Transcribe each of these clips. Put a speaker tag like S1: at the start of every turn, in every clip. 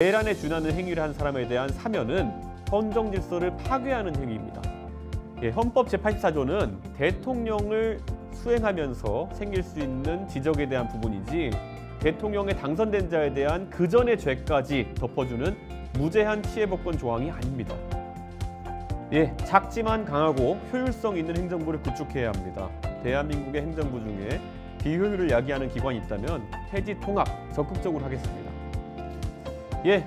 S1: 내란에 준하는 행위를 한 사람에 대한 사면은 헌정 질서를 파괴하는 행위입니다. 헌법 제84조는 대통령을 수행하면서 생길 수 있는 지적에 대한 부분이지 대통령에 당선된 자에 대한 그 전의 죄까지 덮어주는 무제한 피해복권 조항이 아닙니다. 작지만 강하고 효율성 있는 행정부를 구축해야 합니다. 대한민국의 행정부 중에 비효율을 야기하는 기관이 있다면 태지 통합 적극적으로 하겠습니다.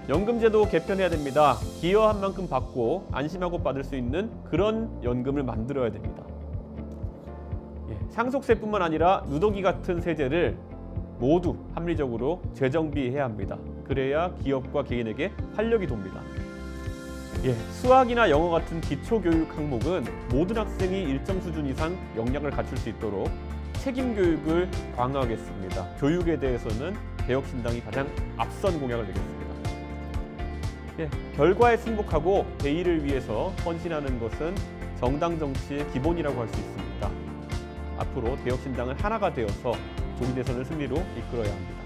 S1: 연금제도 개편해야 됩니다. 기여한 만큼 받고 안심하고 받을 수 있는 그런 연금을 만들어야 됩니다. 상속세뿐만 아니라 누더기 같은 세제를 모두 합리적으로 재정비해야 합니다. 그래야 기업과 개인에게 활력이 돕니다. 수학이나 영어 같은 기초교육 항목은 모든 학생이 일정 수준 이상 역량을 갖출 수 있도록 책임교육을 강화하겠습니다. 교육에 대해서는 개혁신당이 가장 앞선 공약을 내겠습니다. 결과에 승복하고 대의를 위해서 헌신하는 것은 정당 정치의 기본이라고 할 수 있습니다. 앞으로 개혁신당은 하나가 되어서 조기 대선을 승리로 이끌어야 합니다.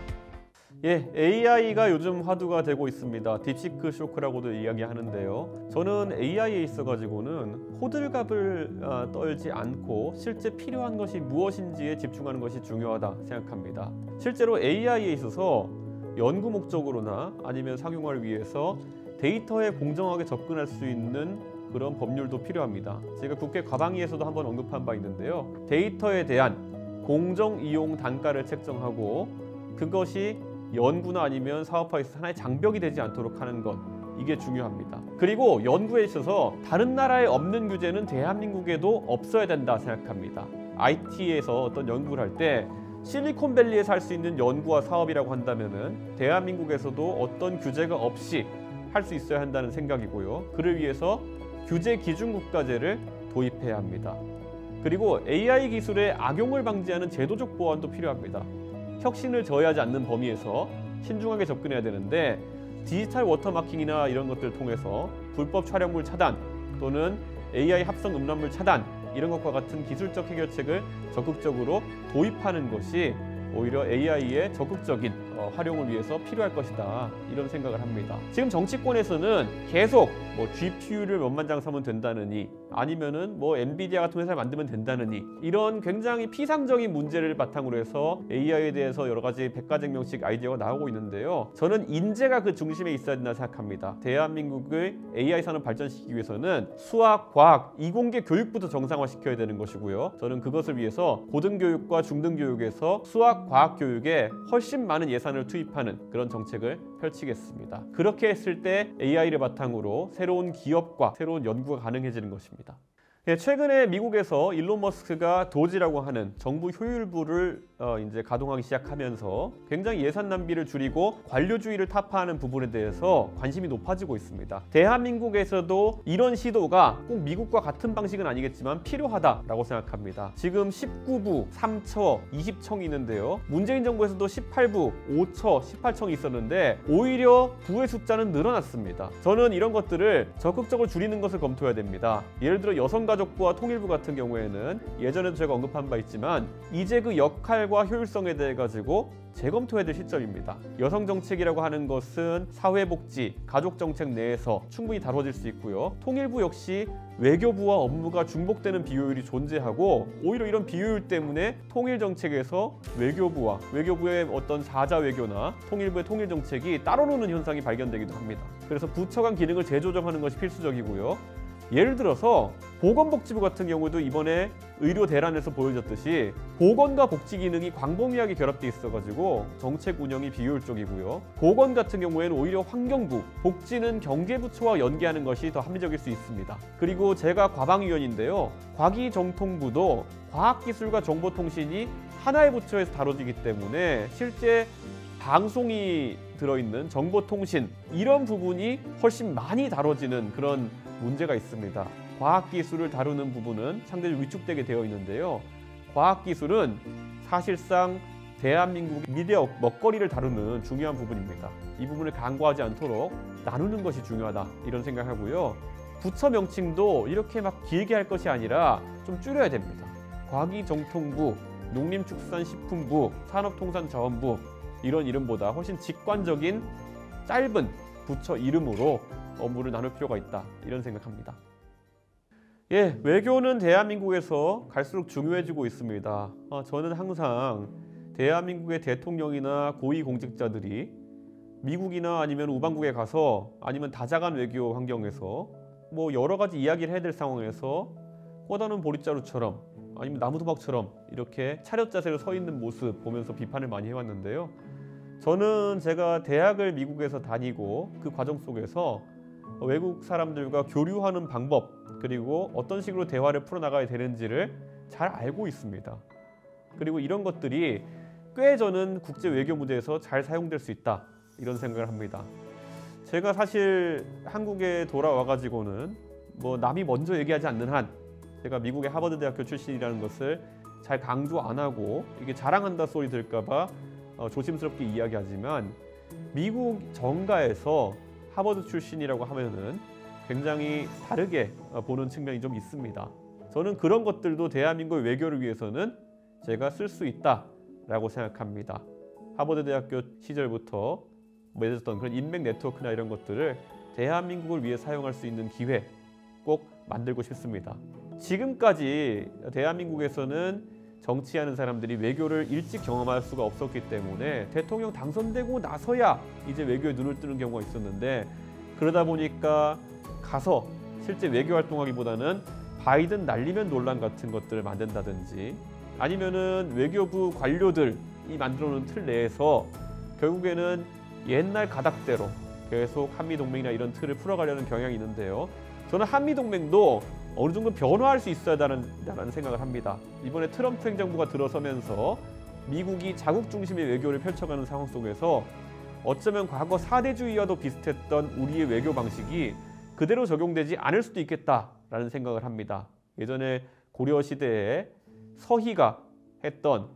S1: AI가 요즘 화두가 되고 있습니다. 딥시크 쇼크라고도 이야기하는데요. 저는 AI에 있어가지고는 호들갑을 떨지 않고 실제 필요한 것이 무엇인지에 집중하는 것이 중요하다 생각합니다. 실제로 AI에 있어서 연구 목적으로나 아니면 상용화를 위해서 데이터에 공정하게 접근할 수 있는 그런 법률도 필요합니다. 제가 국회 과방위에서도 한번 언급한 바 있는데요. 데이터에 대한 공정 이용 단가를 책정하고 그것이 연구나 아니면 사업화에 있어서 하나의 장벽이 되지 않도록 하는 것, 이게 중요합니다. 그리고 연구에 있어서 다른 나라에 없는 규제는 대한민국에도 없어야 된다 생각합니다. IT에서 어떤 연구를 할 때 실리콘밸리에서 할 수 있는 연구와 사업이라고 한다면은 대한민국에서도 어떤 규제가 없이 할 수 있어야 한다는 생각이고요. 그를 위해서 규제 기준 국가제를 도입해야 합니다. 그리고 AI 기술의 악용을 방지하는 제도적 보완도 필요합니다. 혁신을 저해하지 않는 범위에서 신중하게 접근해야 되는데 디지털 워터마킹이나 이런 것들을 통해서 불법 촬영물 차단 또는 AI 합성 음란물 차단 이런 것과 같은 기술적 해결책을 적극적으로 도입하는 것이 오히려 AI의 적극적인 활용을 위해서 필요할 것이다, 이런 생각을 합니다. 지금 정치권에서는 계속 GPU를 몇만장 사면 된다느니 아니면은 엔비디아 같은 회사를 만들면 된다느니 이런 굉장히 피상적인 문제를 바탕으로 해서 AI에 대해서 여러 가지 백가쟁명식 아이디어가 나오고 있는데요. 저는 인재가 그 중심에 있어야 된다 생각합니다. 대한민국의 AI 산업 발전시키기 위해서는 수학, 과학, 이공계 교육부터 정상화시켜야 되는 것이고요. 저는 그것을 위해서 고등교육과 중등교육에서 수학, 과학 교육에 훨씬 많은 예산을 투입하는 그런 정책을 펼치겠습니다. 그렇게 했을 때 AI를 바탕으로 새로운 기업과 새로운 연구가 가능해지는 것입니다. 최근에 미국에서 일론 머스크가 도지라고 하는 정부 효율부를 이제 가동하기 시작하면서 굉장히 예산 낭비를 줄이고 관료주의를 타파하는 부분에 대해서 관심이 높아지고 있습니다. 대한민국에서도 이런 시도가 꼭 미국과 같은 방식은 아니겠지만 필요하다라고 생각합니다. 지금 19부, 3처, 20청이 있는데요. 문재인 정부에서도 18부, 5처, 18청이 있었는데 오히려 부의 숫자는 늘어났습니다. 저는 이런 것들을 적극적으로 줄이는 것을 검토해야 됩니다. 예를 들어 여성가족부와 통일부 같은 경우에는 예전에도 제가 언급한 바 있지만 이제 그 역할과 효율성에 대해 가지고 재검토해야 될 시점입니다. 여성정책이라고 하는 것은 사회복지, 가족정책 내에서 충분히 다뤄질 수 있고요. 통일부 역시 외교부와 업무가 중복되는 비효율이 존재하고 오히려 이런 비효율 때문에 통일정책에서 외교부의 어떤 사자 외교나 통일부의 통일정책이 따로 노는 현상이 발견되기도 합니다. 그래서 부처 간 기능을 재조정하는 것이 필수적이고요. 예를 들어서 보건복지부 같은 경우도 이번에 의료 대란에서 보여졌듯이 보건과 복지 기능이 광범위하게 결합돼 있어가지고 정책 운영이 비효율적이고요. 보건 같은 경우에는 오히려 환경부, 복지는 경제부처와 연계하는 것이 더 합리적일 수 있습니다. 그리고 제가 과방위원인데요. 과기정통부도 과학기술과 정보통신이 하나의 부처에서 다뤄지기 때문에 실제 방송이 들어있는 정보통신 이런 부분이 훨씬 많이 다뤄지는 그런 문제가 있습니다. 과학기술을 다루는 부분은 상대적으로 위축되게 되어 있는데요. 과학기술은 사실상 대한민국 미디어 먹거리를 다루는 중요한 부분입니다. 이 부분을 간과하지 않도록 나누는 것이 중요하다, 이런 생각하고요. 부처 명칭도 이렇게 막 길게 할 것이 아니라 좀 줄여야 됩니다. 과기정통부, 농림축산식품부, 산업통상자원부 이런 이름보다 훨씬 직관적인 짧은 부처 이름으로 업무를 나눌 필요가 있다, 이런 생각합니다. 예, 외교는 대한민국에서 갈수록 중요해지고 있습니다. 저는 항상 대한민국의 대통령이나 고위공직자들이 미국이나 아니면 우방국에 가서 아니면 다자간 외교 환경에서 뭐 여러 가지 이야기를 해야 될 상황에서 꽂아놓은 보릿자루처럼 아니면 나무도박처럼 이렇게 차렷 자세로 서 있는 모습 보면서 비판을 많이 해왔는데요. 저는 제가 대학을 미국에서 다니고 그 과정 속에서 외국 사람들과 교류하는 방법, 그리고 어떤 식으로 대화를 풀어나가야 되는지를 잘 알고 있습니다. 그리고 이런 것들이 꽤 저는 국제 외교 무대에서 잘 사용될 수 있다, 이런 생각을 합니다. 제가 사실 한국에 돌아와 가지고는 뭐 남이 먼저 얘기하지 않는 한, 제가 미국의 하버드 대학교 출신이라는 것을 잘 강조 안 하고 이게 자랑한다 소리 들까봐 조심스럽게 이야기하지만, 미국 정가에서 하버드 출신이라고 하면은 굉장히 다르게 보는 측면이 좀 있습니다. 저는 그런 것들도 대한민국 외교를 위해서는 제가 쓸 수 있다라고 생각합니다. 하버드 대학교 시절부터 맺었던 그런 인맥 네트워크나 이런 것들을 대한민국을 위해 사용할 수 있는 기회 꼭 만들고 싶습니다. 지금까지 대한민국에서는 정치하는 사람들이 외교를 일찍 경험할 수가 없었기 때문에 대통령 당선되고 나서야 이제 외교에 눈을 뜨는 경우가 있었는데, 그러다 보니까 가서 실제 외교 활동하기보다는 바이든 날리면 논란 같은 것들을 만든다든지, 아니면은 외교부 관료들이 만들어 놓은 틀 내에서 결국에는 옛날 가닥대로 계속 한미동맹이나 이런 틀을 풀어가려는 경향이 있는데요. 저는 한미동맹도 어느 정도 변화할 수 있어야 한다는 생각을 합니다. 이번에 트럼프 행정부가 들어서면서 미국이 자국 중심의 외교를 펼쳐가는 상황 속에서 어쩌면 과거 사대주의와도 비슷했던 우리의 외교 방식이 그대로 적용되지 않을 수도 있겠다라는 생각을 합니다. 예전에 고려시대에 서희가 했던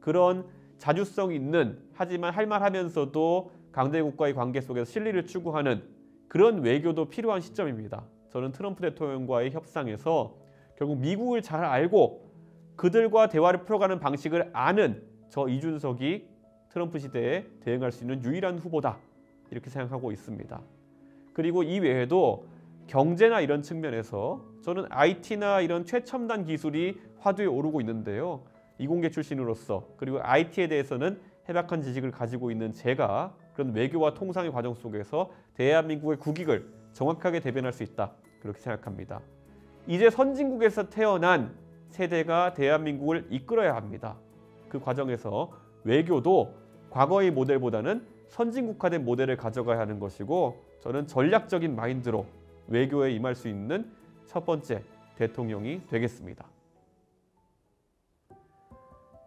S1: 그런 자주성 있는, 하지만 할만하면서도 강대국과의 관계 속에서 실리를 추구하는 그런 외교도 필요한 시점입니다. 저는 트럼프 대통령과의 협상에서 결국 미국을 잘 알고 그들과 대화를 풀어가는 방식을 아는 저 이준석이 트럼프 시대에 대응할 수 있는 유일한 후보다, 이렇게 생각하고 있습니다. 그리고 이 외에도 경제나 이런 측면에서 저는 IT나 이런 최첨단 기술이 화두에 오르고 있는데요. 이공계 출신으로서, 그리고 IT에 대해서는 해박한 지식을 가지고 있는 제가 그런 외교와 통상의 과정 속에서 대한민국의 국익을 정확하게 대변할 수 있다, 그렇게 생각합니다. 이제 선진국에서 태어난 세대가 대한민국을 이끌어야 합니다. 그 과정에서 외교도 과거의 모델보다는 선진국화된 모델을 가져가야 하는 것이고, 저는 전략적인 마인드로 외교에 임할 수 있는 첫 번째 대통령이 되겠습니다.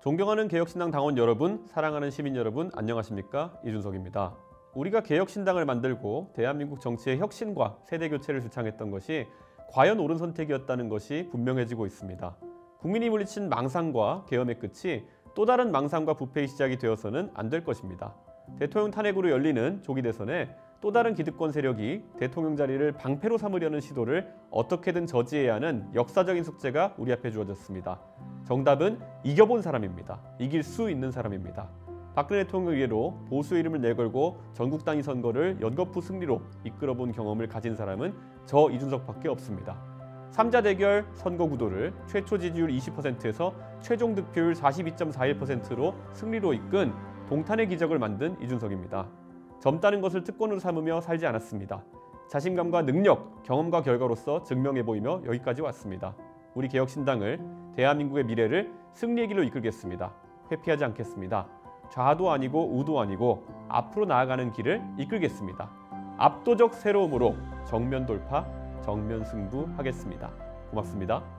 S1: 존경하는 개혁신당 당원 여러분, 사랑하는 시민 여러분, 안녕하십니까? 이준석입니다. 우리가 개혁신당을 만들고 대한민국 정치의 혁신과 세대교체를 주창했던 것이 과연 옳은 선택이었다는 것이 분명해지고 있습니다. 국민이 물리친 망상과 계엄의 끝이 또 다른 망상과 부패의 시작이 되어서는 안 될 것입니다. 대통령 탄핵으로 열리는 조기 대선에 또 다른 기득권 세력이 대통령 자리를 방패로 삼으려는 시도를 어떻게든 저지해야 하는 역사적인 숙제가 우리 앞에 주어졌습니다. 정답은 이겨본 사람입니다. 이길 수 있는 사람입니다. 박근혜 대통령 이래로 보수의 이름을 내걸고 전국 단위 선거를 연거푸 승리로 이끌어본 경험을 가진 사람은 저 이준석밖에 없습니다. 3자 대결 선거 구도를 최초 지지율 20%에서 최종 득표율 42.41%로 승리로 이끈 동탄의 기적을 만든 이준석입니다. 젊다는 것을 특권으로 삼으며 살지 않았습니다. 자신감과 능력, 경험과 결과로서 증명해 보이며 여기까지 왔습니다. 우리 개혁신당을, 대한민국의 미래를 승리의 길로 이끌겠습니다. 회피하지 않겠습니다. 좌도 아니고 우도 아니고 앞으로 나아가는 길을 이끌겠습니다. 압도적 새로움으로 정면 돌파, 정면 승부하겠습니다. 고맙습니다.